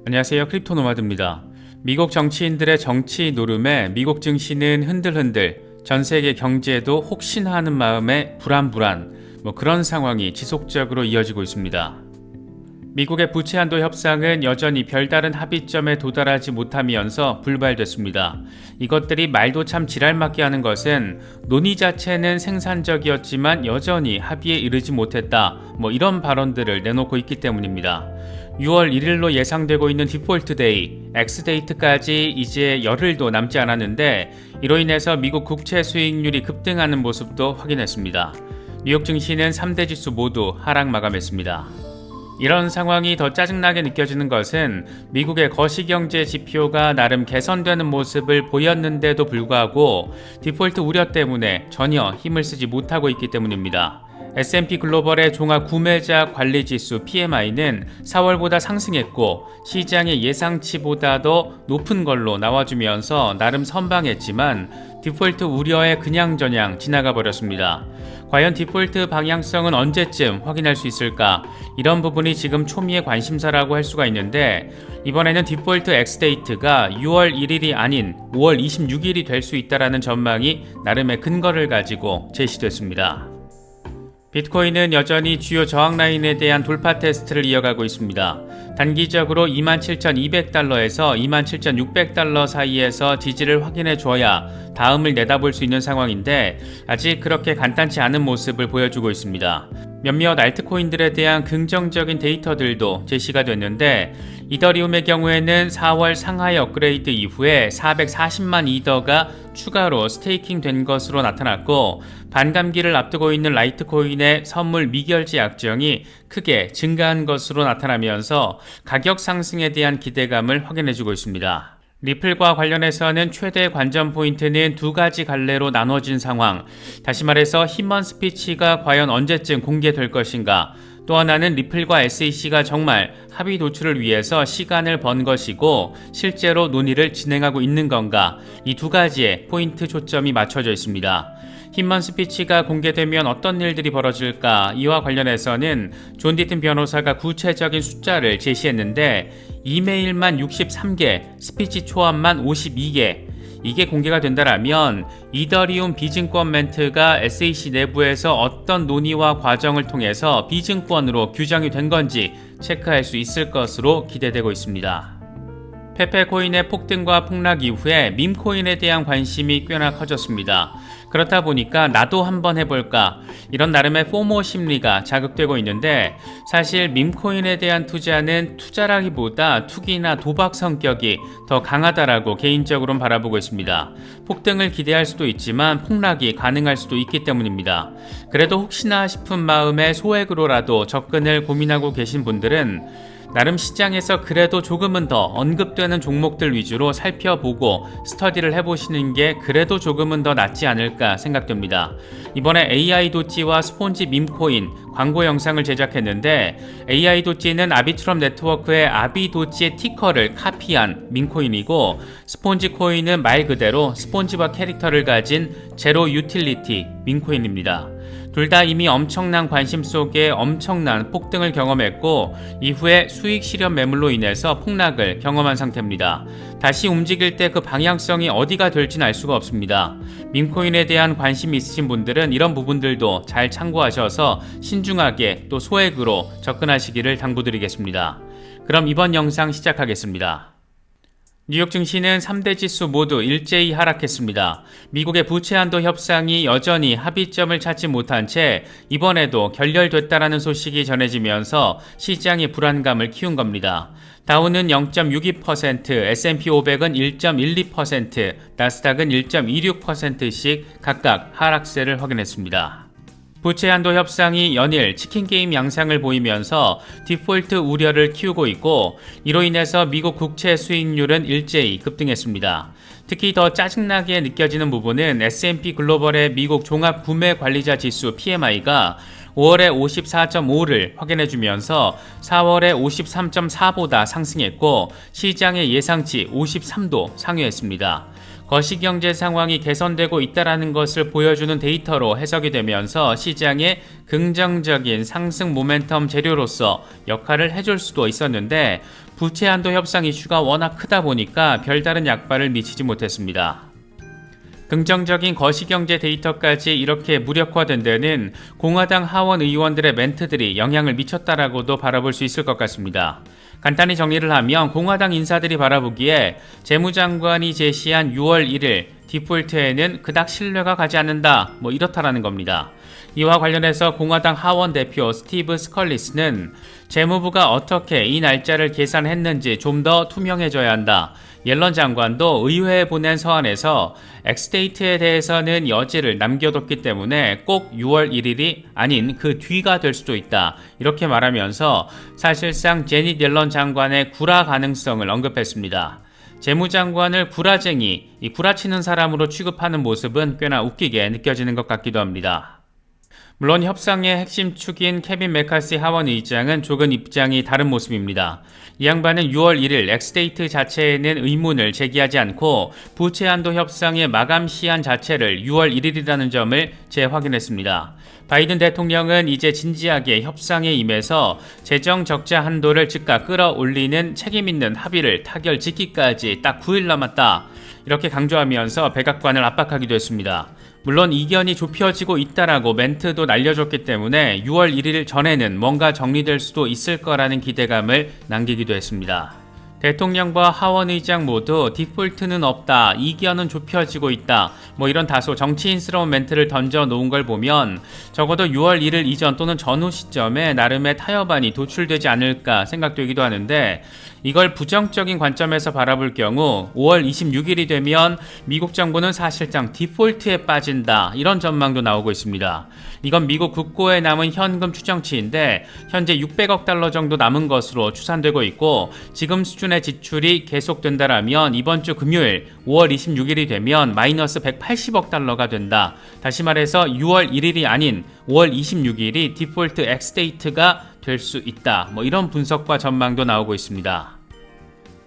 안녕하세요. 크립토 노마드입니다. 미국 정치인들의 정치 노름에 미국 증시는 흔들흔들, 전 세계 경제에도 혹시나 하는 마음에 불안, 그런 상황이 지속적으로 이어지고 있습니다. 미국의 부채 한도 협상은 여전히 별다른 합의점에 도달하지 못하면서 불발됐습니다. 이것들이 말도 참 지랄맞게 하는 것은 논의 자체는 생산적이었지만 여전히 합의에 이르지 못했다, 이런 발언들을 내놓고 있기 때문입니다. 6월 1일로 예상되고 있는 디폴트 데이, X데이트까지 이제 열흘도 남지 않았는데 이로 인해서 미국 국채 수익률이 급등하는 모습도 확인했습니다. 뉴욕 증시는 3대 지수 모두 하락 마감했습니다. 이런 상황이 더 짜증나게 느껴지는 것은 미국의 거시경제 지표가 나름 개선되는 모습을 보였는데도 불구하고 디폴트 우려 때문에 전혀 힘을 쓰지 못하고 있기 때문입니다. S&P 글로벌의 종합 구매자 관리 지수 PMI는 4월보다 상승했고 시장의 예상치보다도 높은 걸로 나와주면서 나름 선방했지만 디폴트 우려에 그냥저냥 지나가 버렸습니다. 과연 디폴트 방향성은 언제쯤 확인할 수 있을까? 이런 부분이 지금 초미의 관심사라고 할 수가 있는데 이번에는 디폴트 X데이트가 6월 1일이 아닌 5월 26일이 될 수 있다는 전망이 나름의 근거를 가지고 제시됐습니다. 비트코인은 여전히 주요 저항 라인에 대한 돌파 테스트를 이어가고 있습니다. 단기적으로 27,200달러에서 27,600달러 사이에서 지지를 확인해 줘야 다음을 내다볼 수 있는 상황인데 아직 그렇게 간단치 않은 모습을 보여주고 있습니다. 몇몇 알트코인들에 대한 긍정적인 데이터들도 제시가 됐는데 이더리움의 경우에는 4월 상하이 업그레이드 이후에 440만 이더가 추가로 스테이킹 된 것으로 나타났고 반감기를 앞두고 있는 라이트코인의 선물 미결제 약정이 크게 증가한 것으로 나타나면서 가격 상승에 대한 기대감을 확인해주고 있습니다. 리플과 관련해서는 최대 관전 포인트는 두 가지 갈래로 나눠진 상황. 다시 말해서 힘먼 스피치가 과연 언제쯤 공개될 것인가. 또 하나는 리플과 SEC가 정말 합의 도출을 위해서 시간을 번 것이고 실제로 논의를 진행하고 있는 건가. 이 두 가지에 포인트 초점이 맞춰져 있습니다. 힘먼 스피치가 공개되면 어떤 일들이 벌어질까? 이와 관련해서는 존 디튼 변호사가 구체적인 숫자를 제시했는데 이메일만 63개, 스피치 초안만 52개. 이게 공개가 된다라면 이더리움 비증권 멘트가 SEC 내부에서 어떤 논의와 과정을 통해서 비증권으로 규정이 된 건지 체크할 수 있을 것으로 기대되고 있습니다. 페페코인의 폭등과 폭락 이후에 밈코인에 대한 관심이 꽤나 커졌습니다. 그렇다 보니까 나도 한번 해볼까 이런 나름의 포모 심리가 자극되고 있는데 사실 밈코인에 대한 투자는 투자라기보다 투기나 도박 성격이 더 강하다라고 개인적으로는 바라보고 있습니다. 폭등을 기대할 수도 있지만 폭락이 가능할 수도 있기 때문입니다. 그래도 혹시나 싶은 마음에 소액으로라도 접근을 고민하고 계신 분들은 나름 시장에서 그래도 조금은 더 언급되는 종목들 위주로 살펴보고 스터디를 해보시는 게 그래도 조금은 더 낫지 않을까 생각됩니다. 이번에 AI 도찌와 스폰지 밈코인 광고 영상을 제작했는데 AI 도찌는 아비트럼 네트워크의 아비 도찌의 티커를 카피한 밈코인이고 스폰지 코인은 말 그대로 스폰지와 캐릭터를 가진 제로 유틸리티 밈코인입니다. 둘 다 이미 엄청난 관심 속에 엄청난 폭등을 경험했고 이후에 수익 실현 매물로 인해서 폭락을 경험한 상태입니다. 다시 움직일 때 그 방향성이 어디가 될지는 알 수가 없습니다. 밈코인에 대한 관심이 있으신 분들은 이런 부분들도 잘 참고하셔서 신중하게 또 소액으로 접근하시기를 당부드리겠습니다. 그럼 이번 영상 시작하겠습니다. 뉴욕 증시는 3대 지수 모두 일제히 하락했습니다. 미국의 부채 한도 협상이 여전히 합의점을 찾지 못한 채 이번에도 결렬됐다라는 소식이 전해지면서 시장의 불안감을 키운 겁니다. 다우는 0.62%, S&P 500은 1.12%, 나스닥은 1.26%씩 각각 하락세를 확인했습니다. 부채 한도 협상이 연일 치킨게임 양상을 보이면서 디폴트 우려를 키우고 있고 이로 인해서 미국 국채 수익률은 일제히 급등했습니다. 특히 더 짜증나게 느껴지는 부분은 S&P 글로벌의 미국 종합 구매 관리자 지수 PMI가 5월에 54.5를 확인해주면서 4월에 53.4보다 상승했고 시장의 예상치 53도 상회했습니다. 거시경제 상황이 개선되고 있다는 것을 보여주는 데이터로 해석이 되면서 시장에 긍정적인 상승 모멘텀 재료로서 역할을 해줄 수도 있었는데 부채 한도 협상 이슈가 워낙 크다 보니까 별다른 약발을 미치지 못했습니다. 긍정적인 거시경제 데이터까지 이렇게 무력화된 데는 공화당 하원 의원들의 멘트들이 영향을 미쳤다라고도 바라볼 수 있을 것 같습니다. 간단히 정리를 하면 공화당 인사들이 바라보기에 재무장관이 제시한 6월 1일 디폴트에는 그닥 신뢰가 가지 않는다 이렇다라는 겁니다. 이와 관련해서 공화당 하원 대표 스티브 스컬리스는 재무부가 어떻게 이 날짜를 계산했는지 좀 더 투명해져야 한다. 옐런 장관도 의회에 보낸 서한에서 엑스데이트에 대해서는 여지를 남겨뒀기 때문에 꼭 6월 1일이 아닌 그 뒤가 될 수도 있다. 이렇게 말하면서 사실상 제닛 옐런 장관의 구라 가능성을 언급했습니다. 재무장관을 구라쟁이, 구라치는 사람으로 취급하는 모습은 꽤나 웃기게 느껴지는 것 같기도 합니다. 물론 협상의 핵심 축인 케빈 메카시 하원 의장은 조금 입장이 다른 모습입니다. 이 양반은 6월 1일 엑스데이트 자체에는 의문을 제기하지 않고 부채 한도 협상의 마감 시한 자체를 6월 1일이라는 점을 재확인했습니다. 바이든 대통령은 이제 진지하게 협상에 임해서 재정 적자 한도를 즉각 끌어올리는 책임있는 합의를 타결짓기까지 딱 9일 남았다. 이렇게 강조하면서 백악관을 압박하기도 했습니다. 물론 이견이 좁혀지고 있다라고 멘트도 날려줬기 때문에 6월 1일 전에는 뭔가 정리될 수도 있을 거라는 기대감을 남기기도 했습니다. 대통령과 하원의장 모두 디폴트는 없다, 이견은 좁혀지고 있다, 이런 다소 정치인스러운 멘트를 던져 놓은 걸 보면 적어도 6월 1일 이전 또는 전후 시점에 나름의 타협안이 도출되지 않을까 생각되기도 하는데 이걸 부정적인 관점에서 바라볼 경우 5월 26일이 되면 미국 정부는 사실상 디폴트에 빠진다 이런 전망도 나오고 있습니다. 이건 미국 국고에 남은 현금 추정치인데 현재 600억 달러 정도 남은 것으로 추산되고 있고 지금 수준의 지출이 계속된다라면 이번 주 금요일 5월 26일이 되면 마이너스 180억 달러가 된다. 다시 말해서 6월 1일이 아닌 5월 26일이 디폴트 엑스데이트가 될 수 있다. 이런 분석과 전망도 나오고 있습니다.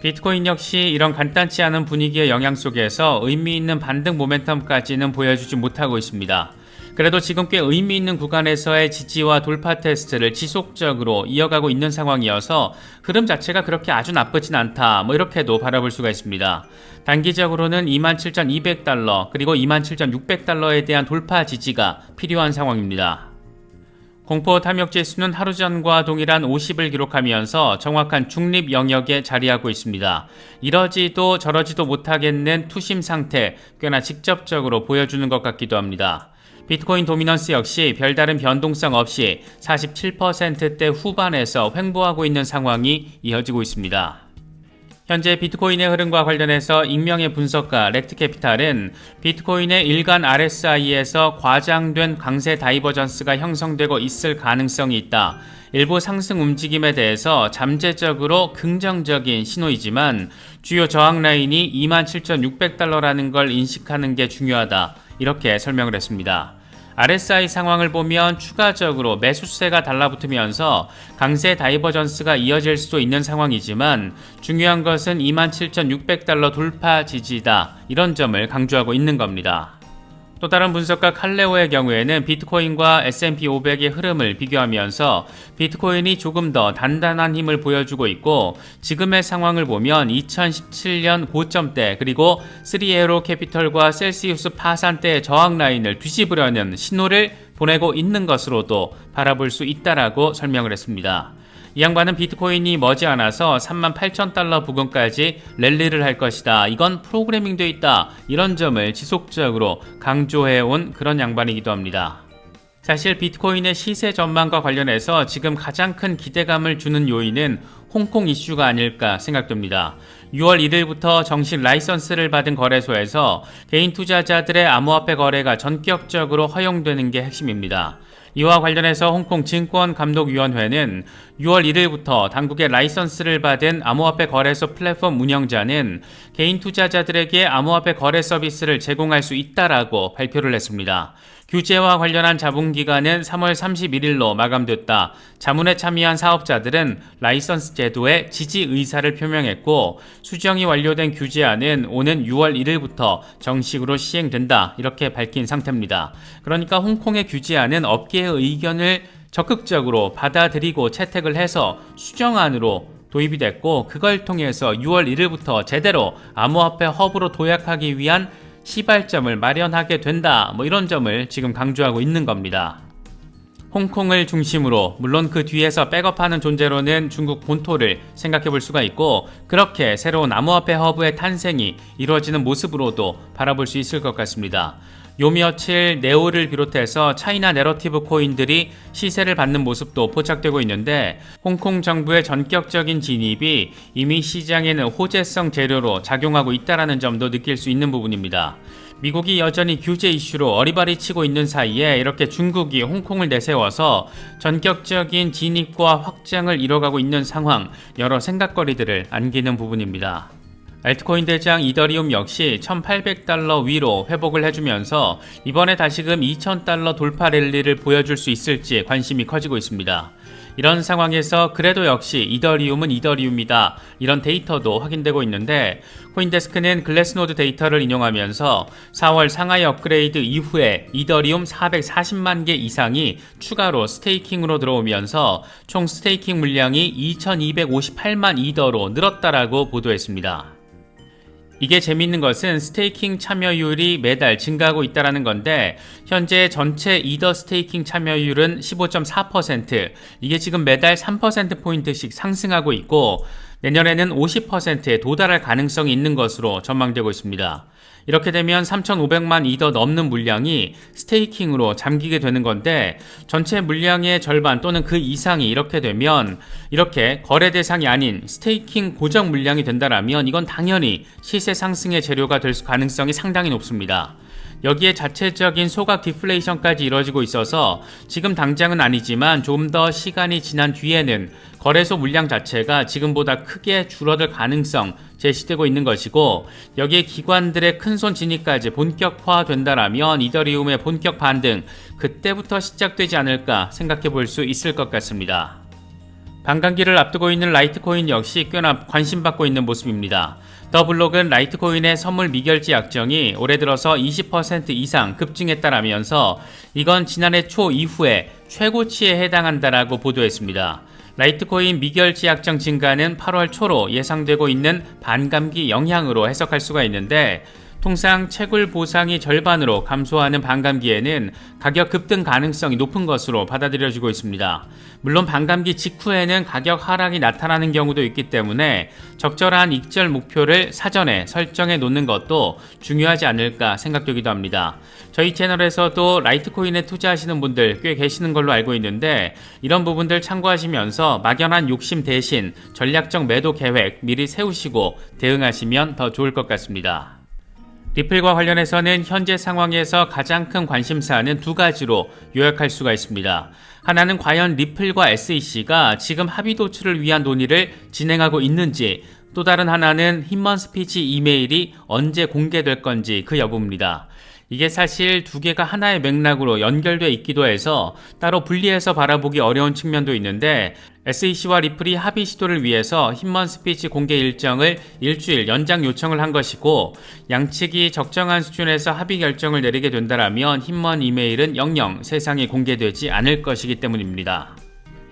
비트코인 역시 이런 간단치 않은 분위기의 영향 속에서 의미 있는 반등 모멘텀까지는 보여주지 못하고 있습니다. 그래도 지금 꽤 의미 있는 구간에서의 지지와 돌파 테스트를 지속적으로 이어가고 있는 상황이어서 흐름 자체가 그렇게 아주 나쁘진 않다. 이렇게도 바라볼 수가 있습니다. 단기적으로는 27,200달러 그리고 27,600달러에 대한 돌파 지지가 필요한 상황입니다. 공포 탐욕 지수는 하루 전과 동일한 50을 기록하면서 정확한 중립 영역에 자리하고 있습니다. 이러지도 저러지도 못하겠는 투심 상태 꽤나 직접적으로 보여주는 것 같기도 합니다. 비트코인 도미넌스 역시 별다른 변동성 없이 47%대 후반에서 횡보하고 있는 상황이 이어지고 있습니다. 현재 비트코인의 흐름과 관련해서 익명의 분석가 렉트캐피탈은 비트코인의 일간 RSI에서 과장된 강세 다이버전스가 형성되고 있을 가능성이 있다. 일부 상승 움직임에 대해서 잠재적으로 긍정적인 신호이지만 주요 저항 라인이 27,600달러라는 걸 인식하는 게 중요하다. 이렇게 설명을 했습니다. RSI 상황을 보면 추가적으로 매수세가 달라붙으면서 강세 다이버전스가 이어질 수도 있는 상황이지만 중요한 것은 27,600달러 돌파 지지다. 이런 점을 강조하고 있는 겁니다. 또 다른 분석가 칼레오의 경우에는 비트코인과 S&P 500의 흐름을 비교하면서 비트코인이 조금 더 단단한 힘을 보여주고 있고 지금의 상황을 보면 2017년 고점대 그리고 3에로 캐피털과 셀시우스 파산대의 저항 라인을 뒤집으려는 신호를 보내고 있는 것으로도 바라볼 수 있다라고 설명을 했습니다. 이 양반은 비트코인이 머지않아서 38,000달러 부근까지 랠리를 할 것이다. 이건 프로그래밍 돼 있다. 이런 점을 지속적으로 강조해온 그런 양반이기도 합니다. 사실 비트코인의 시세 전망과 관련해서 지금 가장 큰 기대감을 주는 요인은 홍콩 이슈가 아닐까 생각됩니다. 6월 1일부터 정식 라이선스를 받은 거래소에서 개인 투자자들의 암호화폐 거래가 전격적으로 허용되는 게 핵심입니다. 이와 관련해서 홍콩 증권감독위원회는 6월 1일부터 당국의 라이선스를 받은 암호화폐 거래소 플랫폼 운영자는 개인 투자자들에게 암호화폐 거래 서비스를 제공할 수 있다라고 발표를 했습니다. 규제와 관련한 자문기간은 3월 31일로 마감됐다. 자문에 참여한 사업자들은 라이선스 제도에 지지 의사를 표명했고 수정이 완료된 규제안은 오는 6월 1일부터 정식으로 시행된다. 이렇게 밝힌 상태입니다. 그러니까 홍콩의 규제안은 업계의 의견을 적극적으로 받아들이고 채택을 해서 수정안으로 도입이 됐고 그걸 통해서 6월 1일부터 제대로 암호화폐 허브로 도약하기 위한 시발점을 마련하게 된다. 이런 점을 지금 강조하고 있는 겁니다. 홍콩을 중심으로 물론 그 뒤에서 백업하는 존재로는 중국 본토를 생각해 볼 수가 있고 그렇게 새로운 암호화폐 허브의 탄생이 이루어지는 모습으로도 바라볼 수 있을 것 같습니다. 요 며칠 네오를 비롯해서 차이나 내러티브 코인들이 시세를 받는 모습도 포착되고 있는데 홍콩 정부의 전격적인 진입이 이미 시장에는 호재성 재료로 작용하고 있다는 점도 느낄 수 있는 부분입니다. 미국이 여전히 규제 이슈로 어리바리치고 있는 사이에 이렇게 중국이 홍콩을 내세워서 전격적인 진입과 확장을 이뤄가고 있는 상황, 여러 생각거리들을 안기는 부분입니다. 알트코인 대장 이더리움 역시 1800달러 위로 회복을 해주면서 이번에 다시금 2000달러 돌파 랠리를 보여줄 수 있을지 관심이 커지고 있습니다. 이런 상황에서 그래도 역시 이더리움은 이더리움이다. 이런 데이터도 확인되고 있는데 코인데스크는 글래스노드 데이터를 인용하면서 4월 상하이 업그레이드 이후에 이더리움 440만 개 이상이 추가로 스테이킹으로 들어오면서 총 스테이킹 물량이 2258만 이더로 늘었다라고 보도했습니다. 이게 재미있는 것은 스테이킹 참여율이 매달 증가하고 있다는 건데 현재 전체 이더 스테이킹 참여율은 15.4%, 이게 지금 매달 3%포인트씩 상승하고 있고 내년에는 50%에 도달할 가능성이 있는 것으로 전망되고 있습니다. 이렇게 되면 3,500만 이더 넘는 물량이 스테이킹으로 잠기게 되는 건데 전체 물량의 절반 또는 그 이상이 이렇게 되면 이렇게 거래 대상이 아닌 스테이킹 고정 물량이 된다면 이건 당연히 시세 상승의 재료가 될 가능성이 상당히 높습니다. 여기에 자체적인 소각 디플레이션까지 이뤄지고 있어서 지금 당장은 아니지만 좀 더 시간이 지난 뒤에는 거래소 물량 자체가 지금보다 크게 줄어들 가능성 제시되고 있는 것이고 여기에 기관들의 큰손 진입까지 본격화된다라면 이더리움의 본격 반등 그때부터 시작되지 않을까 생각해 볼 수 있을 것 같습니다. 반감기를 앞두고 있는 라이트코인 역시 꽤나 관심받고 있는 모습입니다. 더블록은 라이트코인의 선물 미결제 약정이 올해 들어서 20% 이상 급증했다라면서 이건 지난해 초 이후에 최고치에 해당한다라고 보도했습니다. 라이트코인 미결제 약정 증가는 8월 초로 예상되고 있는 반감기 영향으로 해석할 수가 있는데 통상 채굴 보상이 절반으로 감소하는 반감기에는 가격 급등 가능성이 높은 것으로 받아들여지고 있습니다. 물론 반감기 직후에는 가격 하락이 나타나는 경우도 있기 때문에 적절한 익절 목표를 사전에 설정해 놓는 것도 중요하지 않을까 생각되기도 합니다. 저희 채널에서도 라이트코인에 투자하시는 분들 꽤 계시는 걸로 알고 있는데 이런 부분들 참고하시면서 막연한 욕심 대신 전략적 매도 계획 미리 세우시고 대응하시면 더 좋을 것 같습니다. 리플과 관련해서는 현재 상황에서 가장 큰 관심사는 두 가지로 요약할 수가 있습니다. 하나는 과연 리플과 SEC가 지금 합의 도출을 위한 논의를 진행하고 있는지, 또 다른 하나는 힌먼 스피치 이메일이 언제 공개될 건지 그 여부입니다. 이게 사실 두 개가 하나의 맥락으로 연결되어 있기도 해서 따로 분리해서 바라보기 어려운 측면도 있는데 SEC와 리플이 합의 시도를 위해서 힌먼 스피치 공개 일정을 일주일 연장 요청을 한 것이고 양측이 적정한 수준에서 합의 결정을 내리게 된다면 힌먼 이메일은 영영 세상에 공개되지 않을 것이기 때문입니다.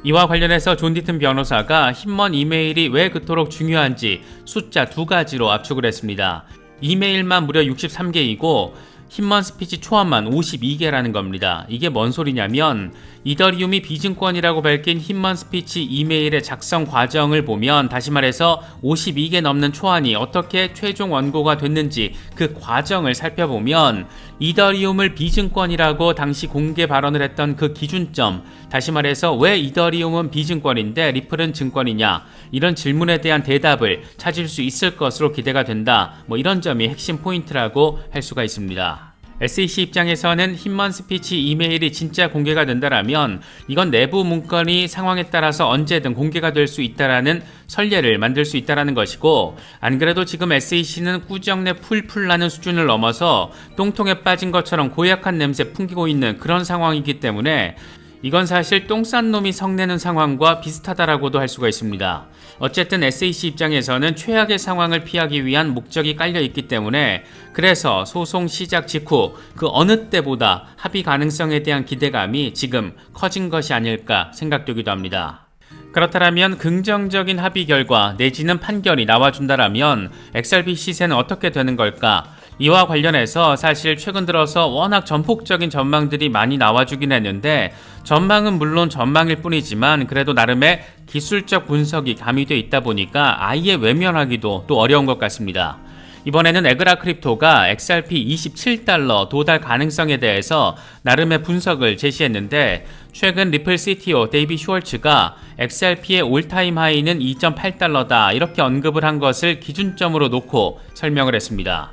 이와 관련해서 존 디튼 변호사가 힌먼 이메일이 왜 그토록 중요한지 숫자 두 가지로 압축을 했습니다. 이메일만 무려 63개이고 힌먼 스피치 초안만 52개라는 겁니다. 이게 뭔 소리냐면 이더리움이 비증권이라고 밝힌 힌먼 스피치 이메일의 작성 과정을 보면 다시 말해서 52개 넘는 초안이 어떻게 최종 원고가 됐는지 그 과정을 살펴보면 이더리움을 비증권이라고 당시 공개 발언을 했던 그 기준점, 다시 말해서 왜 이더리움은 비증권인데 리플은 증권이냐, 이런 질문에 대한 대답을 찾을 수 있을 것으로 기대가 된다. 이런 점이 핵심 포인트라고 할 수가 있습니다. SEC 입장에서는 힘먼 스피치 이메일이 진짜 공개가 된다라면 이건 내부 문건이 상황에 따라서 언제든 공개가 될 수 있다라는 선례를 만들 수 있다라는 것이고, 안 그래도 지금 SEC는 꾸정내 풀풀 나는 수준을 넘어서 똥통에 빠진 것처럼 고약한 냄새 풍기고 있는 그런 상황이기 때문에 이건 사실 똥 싼 놈이 성내는 상황과 비슷하다라고도 할 수가 있습니다. 어쨌든 SEC 입장에서는 최악의 상황을 피하기 위한 목적이 깔려 있기 때문에, 그래서 소송 시작 직후 그 어느 때보다 합의 가능성에 대한 기대감이 지금 커진 것이 아닐까 생각되기도 합니다. 그렇다면 긍정적인 합의 결과 내지는 판결이 나와준다라면 XRP 시세는 어떻게 되는 걸까? 이와 관련해서 사실 최근 들어서 워낙 전폭적인 전망들이 많이 나와주긴 했는데, 전망은 물론 전망일 뿐이지만 그래도 나름의 기술적 분석이 가미되어 있다 보니까 아예 외면하기도 또 어려운 것 같습니다. 이번에는 에그라 크립토가 XRP 27달러 도달 가능성에 대해서 나름의 분석을 제시했는데, 최근 리플 CTO 데이비 슈월츠가 XRP의 올타임 하이는 2.8달러다 이렇게 언급을 한 것을 기준점으로 놓고 설명을 했습니다.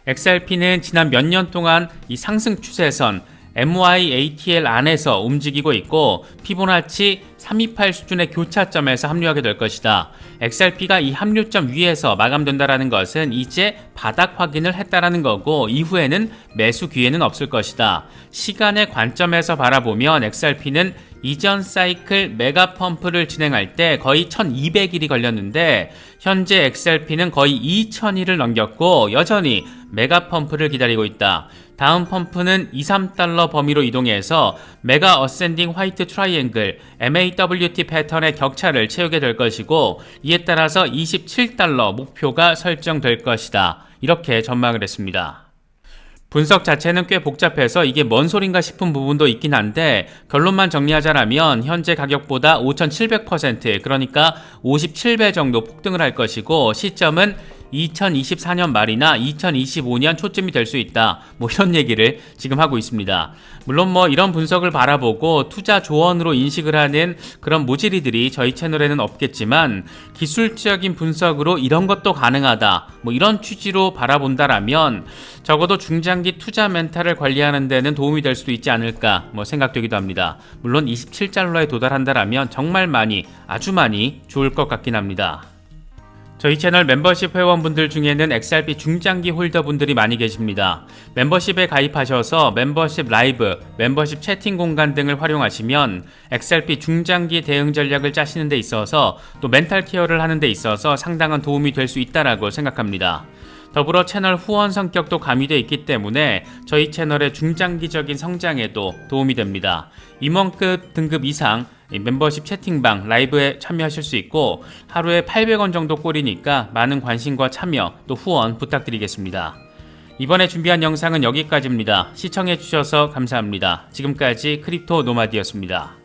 XRP는 지난 몇 년 동안 이 상승 추세선 MYATL 안에서 움직이고 있고, 피보나치 328 수준의 교차점에서 합류하게 될 것이다. XRP가 이 합류점 위에서 마감된다라는 것은 이제 바닥 확인을 했다라는 거고, 이후에는 매수 기회는 없을 것이다. 시간의 관점에서 바라보면 XRP는 이전 사이클 메가 펌프를 진행할 때 거의 1200일이 걸렸는데, 현재 XRP는 거의 2000일을 넘겼고 여전히 메가 펌프를 기다리고 있다. 다음 펌프는 2-3달러 범위로 이동해서 메가 어센딩 화이트 트라이앵글 MAWT 패턴의 격차를 채우게 될 것이고, 이에 따라서 27달러 목표가 설정될 것이다. 이렇게 전망을 했습니다. 분석 자체는 꽤 복잡해서 이게 뭔 소린가 싶은 부분도 있긴 한데, 결론만 정리하자면 현재 가격보다 5,700% 그러니까 57배 정도 폭등을 할 것이고, 시점은 2024년 말이나 2025년 초쯤이 될 수 있다. 이런 얘기를 지금 하고 있습니다. 물론 이런 분석을 바라보고 투자 조언으로 인식을 하는 그런 모질이들이 저희 채널에는 없겠지만, 기술적인 분석으로 이런 것도 가능하다. 이런 취지로 바라본다라면 적어도 중장기 투자 멘탈을 관리하는 데는 도움이 될 수도 있지 않을까 생각되기도 합니다. 물론 27달러에 도달한다라면 정말 많이, 아주 많이 좋을 것 같긴 합니다. 저희 채널 멤버십 회원분들 중에는 XRP 중장기 홀더분들이 많이 계십니다. 멤버십에 가입하셔서 멤버십 라이브, 멤버십 채팅 공간 등을 활용하시면 XRP 중장기 대응 전략을 짜시는 데 있어서 또 멘탈 케어를 하는 데 있어서 상당한 도움이 될 수 있다라고 생각합니다. 더불어 채널 후원 성격도 가미되어 있기 때문에 저희 채널의 중장기적인 성장에도 도움이 됩니다. 임원급 등급 이상 멤버십 채팅방 라이브에 참여하실 수 있고, 하루에 800원 정도 꼴이니까 많은 관심과 참여 또 후원 부탁드리겠습니다. 이번에 준비한 영상은 여기까지입니다. 시청해주셔서 감사합니다. 지금까지 크립토 노마드였습니다.